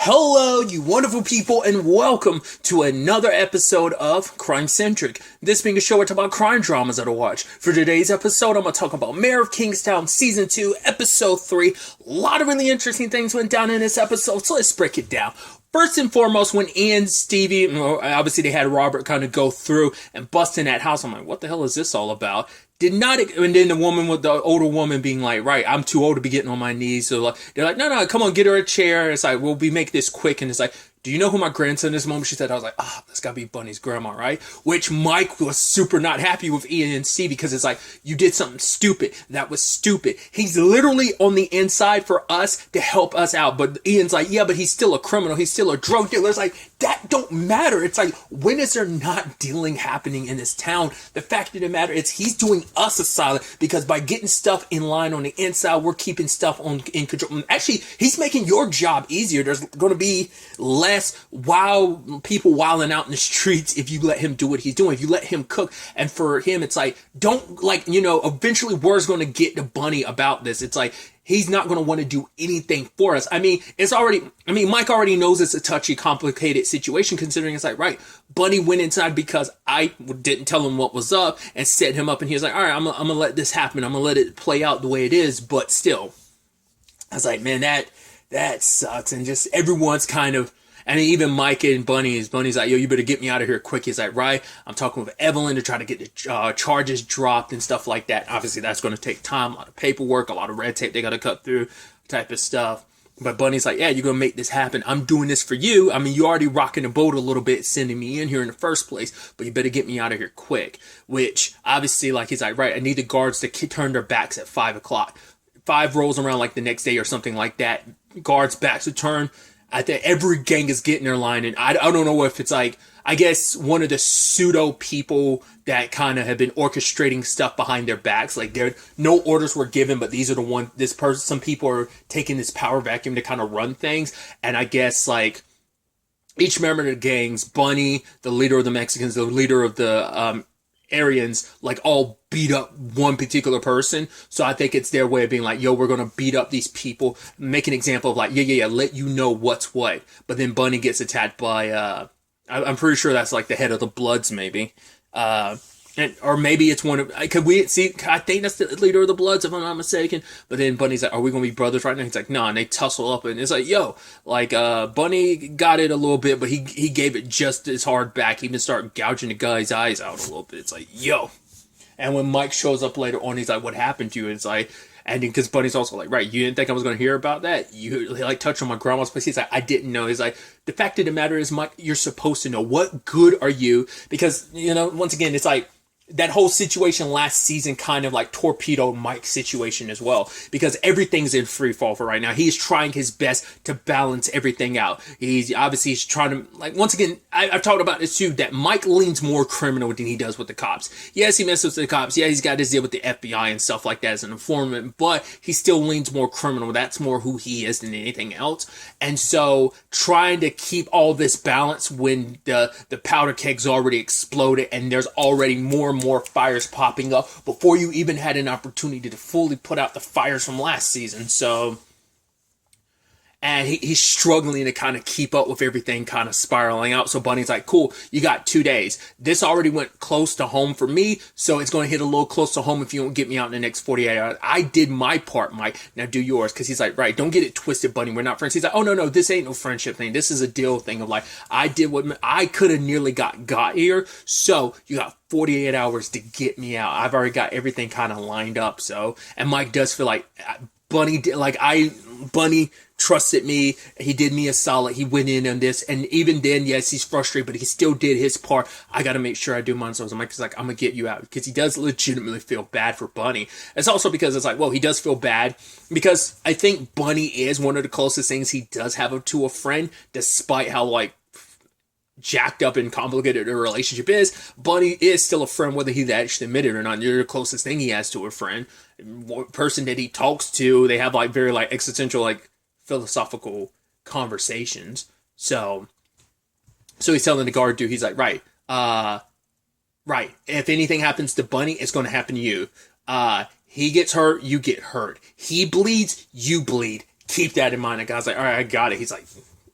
Hello, you wonderful people, and welcome to another episode of Crime Centric. This being a show where I talk about crime dramas that I watch. For today's episode, I'm going to talk about Mayor of Kingstown Season 2, Episode 3. A lot of really interesting things went down in this episode, so let's break it down. First and foremost, when Ian, Stevie, obviously they had Robert kind of go through and bust in that house, I'm like, what the hell is this all about? And then the woman with the older woman being like, right, I'm too old to be getting on my knees. So they're like, no, come on, get her a chair. And it's like, we'll make this quick. And it's like, do you know who my grandson is? Moment she said, I was like, that's gotta be Bunny's grandma, right? Which Mike was super not happy with Ian and Steve because it's like, you did something stupid. That was stupid. He's literally on the inside for us to help us out. But Ian's like, yeah, but he's still a criminal. He's still a drug dealer. It's like, that don't matter. It's like, when is there not dealing happening in this town? The fact of the matter is he's doing us a solid because by getting stuff in line on the inside, we're keeping stuff in control. Actually, he's making your job easier. There's going to be less people wilding out in the streets if you let him do what he's doing, if you let him cook. And for him, it's like, eventually word's going to get to Bunny about this. It's like, he's not going to want to do anything for us. Mike already knows it's a touchy, complicated situation, considering it's like, right, Bunny went inside because I didn't tell him what was up and set him up. And he was like, all right, I'm going to let this happen. I'm going to let it play out the way it is. But still, I was like, man, that sucks. And just everyone's kind of, and even Mike and Bunny's like, yo, you better get me out of here quick. He's like, right, I'm talking with Evelyn to try to get the charges dropped and stuff like that. Obviously, that's going to take time, a lot of paperwork, a lot of red tape they got to cut through type of stuff. But Bunny's like, yeah, you're going to make this happen. I'm doing this for you. I mean, you already rocking the boat a little bit, sending me in here in the first place, but you better get me out of here quick. Which, obviously, like, he's like, right, I need the guards to turn their backs at 5 o'clock. 5 rolls around like the next day or something like that. Guards' backs to turn. I think every gang is getting their line, and I don't know if it's like, I guess one of the pseudo people that kind of have been orchestrating stuff behind their backs. Like, no orders were given, but these are the one. Some people are taking this power vacuum to kind of run things, and I guess like each member of the gangs, Bunny, the leader of the Mexicans, the leader of the Aryans, like all beat up one particular person. So I think it's their way of being like, yo, we're going to beat up these people, make an example of like, yeah, let you know what's what. But then Bunny gets attacked by, I'm pretty sure that's like the head of the Bloods, maybe. Or maybe it's one of, I think that's the leader of the Bloods, if I'm not mistaken. But then Bunny's like, are we going to be brothers right now? He's like, nah, and they tussle up, and it's like, yo, like, Bunny got it a little bit, but he gave it just as hard back. He even started gouging the guy's eyes out a little bit. It's like, yo. And when Mike shows up later on, he's like, what happened to you? And it's like, and then, because Bunny's also like, right, you didn't think I was going to hear about that? You, like, touched on my grandma's place. He's like, I didn't know. He's like, the fact of the matter is, Mike, you're supposed to know. What good are you? Because, once again, it's like, that whole situation last season kind of like torpedoed Mike's situation as well, because everything's in free fall for right now. He's trying his best to balance everything out. He's trying to, like, once again, I've talked about this too, that Mike leans more criminal than he does with the cops. Yes, he messes with the cops. Yeah, he's got his deal with the FBI and stuff like that as an informant, but he still leans more criminal. That's more who he is than anything else. And so trying to keep all this balance when the powder keg's already exploded and there's already more fires popping up before you even had an opportunity to fully put out the fires from last season. So, and he's struggling to kind of keep up with everything kind of spiraling out. So Bunny's like, cool, you got 2 days. This already went close to home for me, so it's going to hit a little close to home if you don't get me out in the next 48 hours. I did my part, Mike. Now do yours. Because he's like, right, don't get it twisted, Bunny. We're not friends. He's like, oh, no, this ain't no friendship thing. This is a deal thing of like, I did what I could have nearly got here. So you got 48 hours to get me out. I've already got everything kind of lined up. So, and Mike does feel like Bunny trusted me. He did me a solid. He went in on this. And even then, yes, he's frustrated, but he still did his part. I got to make sure I do mine. So Mike's like, I'm going to get you out, because he does legitimately feel bad for Bunny. It's also because it's like, well, he does feel bad because I think Bunny is one of the closest things he does have to a friend, despite how like jacked up and complicated a relationship is. Bunny is still a friend, whether he's actually admitted or not. You're the closest thing he has to a friend. Person that he talks to, they have like very like existential, like philosophical conversations. So he's telling the guard dude, he's like, right, if anything happens to Bunny, it's going to happen to you. He gets hurt, you get hurt. He bleeds, you bleed. Keep that in mind. The guy's like, all right, I got it. He's like,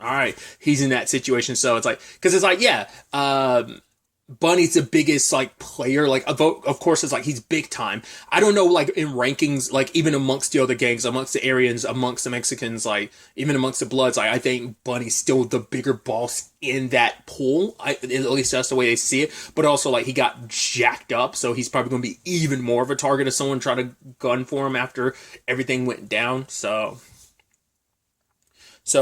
all right, he's in that situation. So it's like, because it's like, yeah, Bunny's the biggest like player, like of course it's like he's big time. I don't know, like in rankings, like even amongst the other gangs, amongst the Aryans, amongst the Mexicans, like even amongst the Bloods, like I think Bunny's still the bigger boss in that pool. At least that's the way they see it. But also like he got jacked up, so he's probably going to be even more of a target of someone trying to gun for him after everything went down. So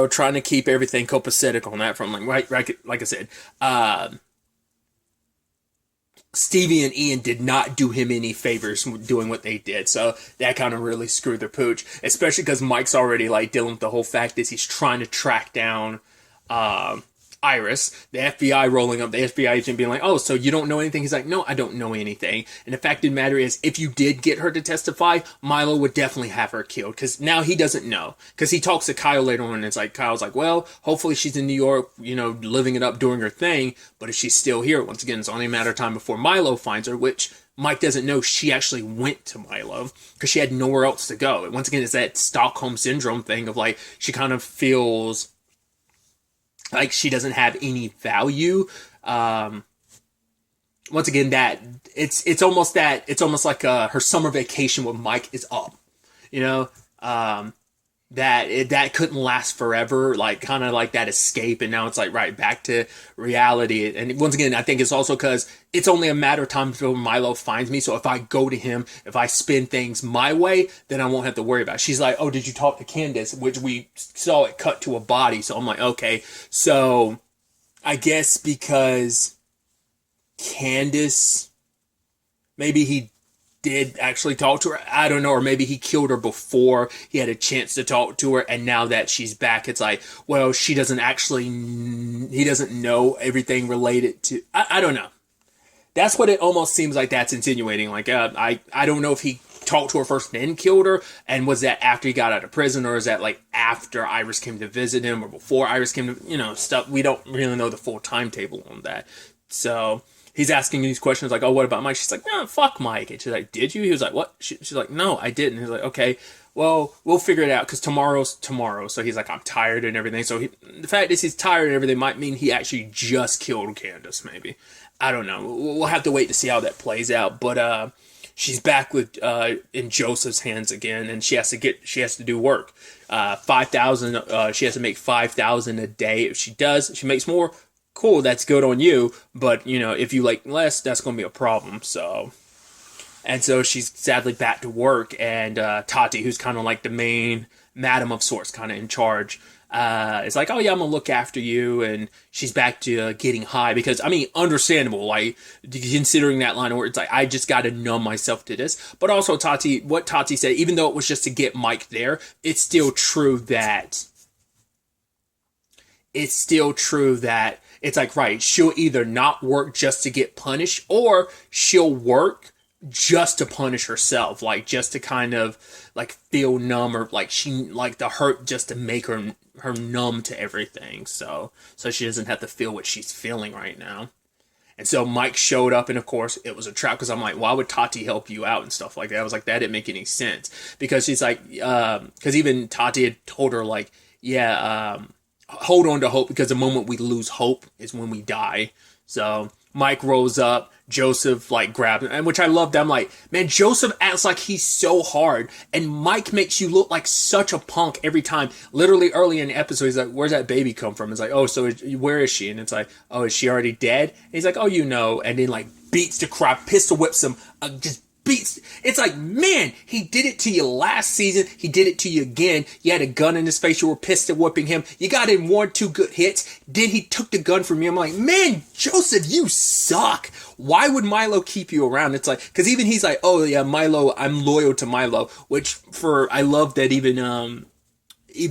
trying to keep everything copacetic on that front, like I said, Stevie and Ian did not do him any favors doing what they did. So that kind of really screwed their pooch, especially because Mike's already like dealing with the whole fact that he's trying to track down Iris, the FBI rolling up, the FBI agent being like, oh, so you don't know anything? He's like, no, I don't know anything. And the fact of the matter is, if you did get her to testify, Milo would definitely have her killed, because now he doesn't know. Because he talks to Kyle later on, and it's like, Kyle's like, well, hopefully she's in New York, living it up, doing her thing, but if she's still here, once again, it's only a matter of time before Milo finds her, which Mike doesn't know she actually went to Milo, because she had nowhere else to go. And once again, it's that Stockholm Syndrome thing of like, she kind of feels like she doesn't have any value. Once again, that it's almost like her summer vacation with Mike is up, that couldn't last forever, like kind of like that escape, and now it's like right back to reality. And once again, I think it's also because it's only a matter of time before Milo finds me. So if I go to him, if I spin things my way, then I won't have to worry about it. She's like, oh, did you talk to Candace? Which we saw it cut to a body. So I'm like, okay, so I guess because Candace, maybe he did actually talk to her. I don't know, or maybe he killed her before he had a chance to talk to her, and now that she's back, it's like, well, he doesn't know everything related to. I don't know. That's what it almost seems like that's insinuating. Like, I don't know if he talked to her first and then killed her, and was that after he got out of prison, or is that like after Iris came to visit him, or before Iris came to, stuff. We don't really know the full timetable on that. So he's asking these questions like, oh, what about Mike? She's like, no, fuck Mike. And she's like, did you? He was like, what? She's like, no, I didn't. He's like, okay, well, we'll figure it out, because tomorrow's tomorrow. So he's like, I'm tired and everything. So the fact is he's tired and everything might mean he actually just killed Candace, maybe. I don't know. We'll have to wait to see how that plays out. But she's back with in Joseph's hands again, and she has to do work. 5,000. She has to make 5,000 a day. If she does, she makes more. Cool, that's good on you, but if you like less, that's gonna be a problem. So she's sadly back to work, and Tati, who's kind of like the main madam of sorts, kind of in charge, is like, oh yeah, I'm gonna look after you, and she's back to getting high, because understandable, like considering that line of work, it's like, I just gotta numb myself to this. But also what Tati said, even though it was just to get Mike there, it's still true that it's like, right, she'll either not work just to get punished, or she'll work just to punish herself, like just to kind of like feel numb, or like the hurt just to make her numb to everything, so she doesn't have to feel what she's feeling right now. And so Mike showed up, and of course it was a trap, because I'm like, why would Tati help you out and stuff like that? I was like, that didn't make any sense, because she's like, because even Tati had told her like, yeah, hold on to hope, because the moment we lose hope is when we die. So Mike rolls up, Joseph like grabs him, and which I loved. I'm like, man, Joseph acts like he's so hard, and Mike makes you look like such a punk every time. Literally early in the episode, he's like, where's that baby come from? It's like, oh, so where is she? And it's like, oh, is she already dead? And he's like, oh, and then like beats the crap, pistol whips him, just beats. It's like, man, he did it to you last season. He did it to you again. You had a gun in his face. You were pistol whipping him. You got in 1-2 good hits. Then he took the gun from you. I'm like, man, Joseph, you suck. Why would Milo keep you around? It's like, because even he's like, oh yeah, Milo, I'm loyal to Milo, which I love that even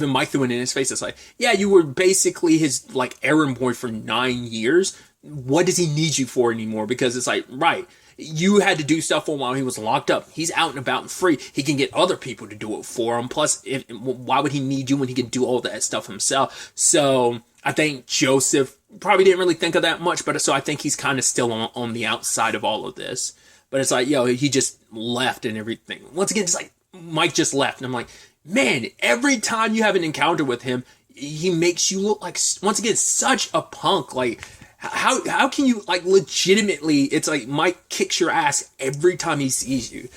Mike threw it in his face. It's like, yeah, you were basically his like errand boy for 9 years. What does he need you for anymore? Because it's like, right, you had to do stuff for him while he was locked up. He's out and about and free. He can get other people to do it for him. Plus, why would he need you when he can do all that stuff himself? So I think Joseph probably didn't really think of that much, but so I think he's kind of still on the outside of all of this. But it's like, he just left and everything. Once again, it's like Mike just left. And I'm like, man, every time you have an encounter with him, he makes you look like, once again, such a punk. Like, how can you, like, legitimately, it's like Mike kicks your ass every time he sees you.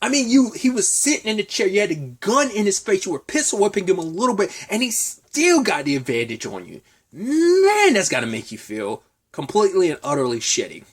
I mean, he was sitting in the chair, you had a gun in his face, you were pistol whipping him a little bit, and he still got the advantage on you. Man, that's gotta make you feel completely and utterly shitty.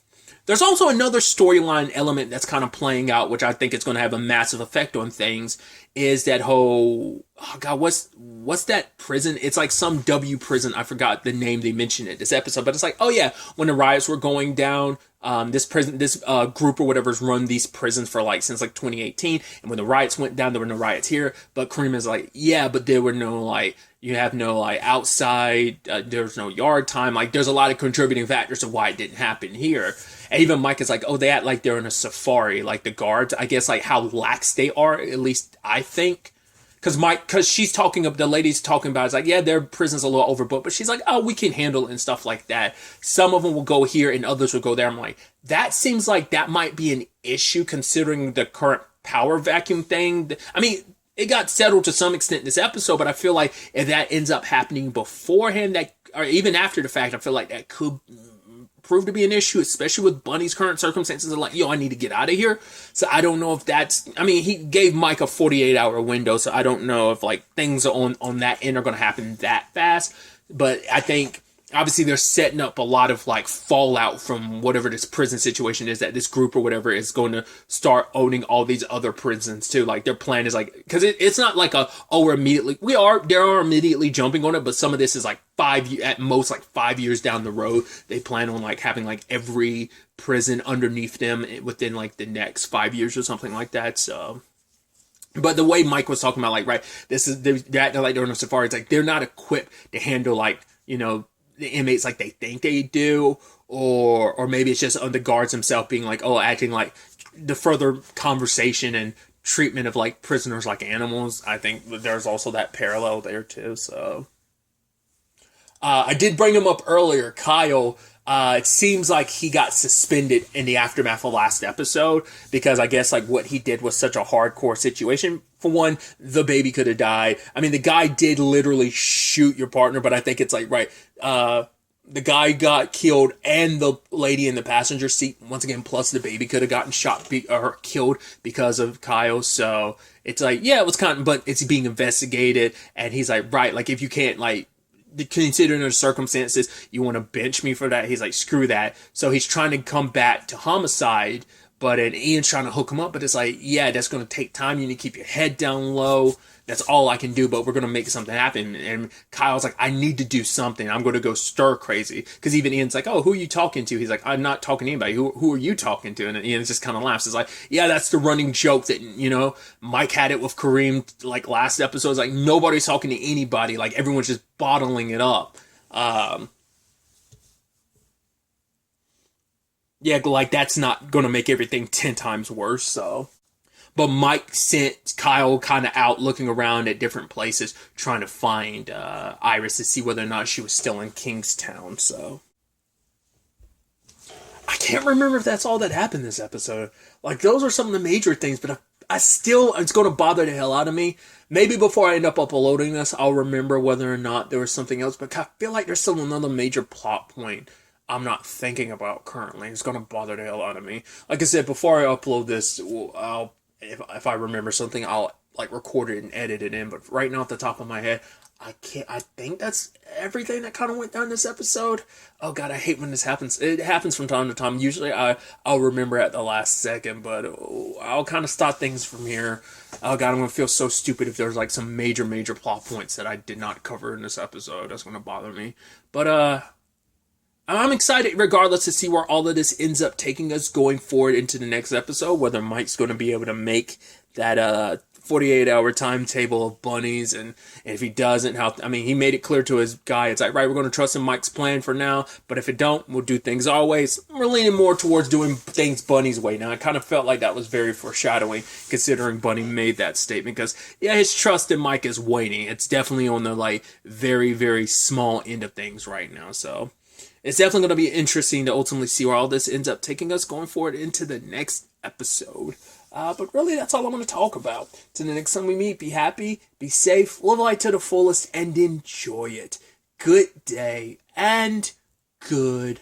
There's also another storyline element that's kind of playing out, which I think is going to have a massive effect on things, is that whole, oh God, what's that prison? It's like some W prison. I forgot the name they mentioned in this episode, but it's like, oh yeah, when the riots were going down, this group or whatever's run these prisons for like, since like 2018. And when the riots went down, there were no riots here. But Kareem is like, yeah, but there were no like, you have no like outside, there's no yard time. Like there's a lot of contributing factors of why it didn't happen here. And even Mike is like, oh, they act like they're in a safari, like the guards. I guess like how lax they are, at least I think. Because she's talking, the lady's talking about, it's like, yeah, their prison's a little overbooked, but she's like, oh, we can handle it and stuff like that. Some of them will go here and others will go there. I'm like, that seems like that might be an issue considering the current power vacuum thing. I mean, it got settled to some extent in this episode, but I feel like if that ends up happening beforehand, that, or even after the fact, I feel like that could prove to be an issue, especially with Bunny's current circumstances of like, yo, I need to get out of here. So I don't know if that's, I mean, he gave Mike a 48-hour window, so I don't know if like things on that end are going to happen that fast. But I think obviously they're setting up a lot of like fallout from whatever this prison situation is, that this group or whatever is going to start owning all these other prisons too. Like their plan is like, because it's not like we're immediately, they are immediately jumping on it, but some of this is like at most like 5 years down the road. They plan on like having like every prison underneath them within like the next 5 years or something like that. So, but the way Mike was talking about, like, right, they're acting like they're on a safari. It's like they're not equipped to handle like, you know, the inmates like they think they do, or maybe it's just the guards themselves being like, oh, acting like the further conversation and treatment of like prisoners like animals. I think there's also that parallel there too. So I did bring him up earlier, Kyle. It seems like he got suspended in the aftermath of last episode because I guess like what he did was such a hardcore situation. For one, the baby could have died. I mean, the guy did literally shoot your partner, but I think it's like, right, the guy got killed and the lady in the passenger seat, once again, plus the baby could have gotten shot or killed because of Kyle. So it's like, yeah, it was kind of, but it's being investigated. And he's like, right, like if you can't like, considering the circumstances, you want to bench me for that? He's like, screw that. So he's trying to come back to homicide, but Ian's trying to hook him up, but it's like, yeah, that's going to take time. You need to keep your head down low. That's all I can do, but we're going to make something happen. And Kyle's like, I need to do something. I'm going to go stir crazy. Because even Ian's like, oh, who are you talking to? He's like, I'm not talking to anybody. Who are you talking to? And Ian just kind of laughs. It's like, yeah, that's the running joke that, you know, Mike had it with Kareem, like last episode. It's like, nobody's talking to anybody. Like, everyone's just bottling it up. Yeah, like, that's not going to make everything 10 times worse, so. But Mike sent Kyle kind of out looking around at different places, trying to find Iris to see whether or not she was still in Kingstown. So I can't remember if that's all that happened this episode. Like, those are some of the major things, but I still, it's going to bother the hell out of me. Maybe before I end up uploading this, I'll remember whether or not there was something else. But I feel like there's still another major plot point I'm not thinking about currently. It's going to bother the hell out of me. Like I said, before I upload this, if I remember something, I'll like record it and edit it in. But right now, off the top of my head, I think that's everything that kind of went down this episode. Oh God, I hate when this happens. It happens from time to time. Usually I'll remember at the last second, but I'll kind of start things from here. Oh God, I'm going to feel so stupid if there's like some major plot points that I did not cover in this episode. That's going to bother me. But I'm excited regardless to see where all of this ends up taking us going forward into the next episode, whether Mike's going to be able to make that 48-hour timetable of bunnies, and if he doesn't, he made it clear to his guy, it's like, right, we're going to trust in Mike's plan for now, but if it don't, we'll do things our ways. We're leaning more towards doing things Bunny's way now. I kind of felt like that was very foreshadowing, considering Bunny made that statement, because, yeah, his trust in Mike is waning. It's definitely on the, like, very, very small end of things right now, so it's definitely going to be interesting to ultimately see where all this ends up taking us going forward into the next episode. But really, that's all I'm going to talk about. Till the next time we meet, be happy, be safe, live life to the fullest, and enjoy it. Good day and good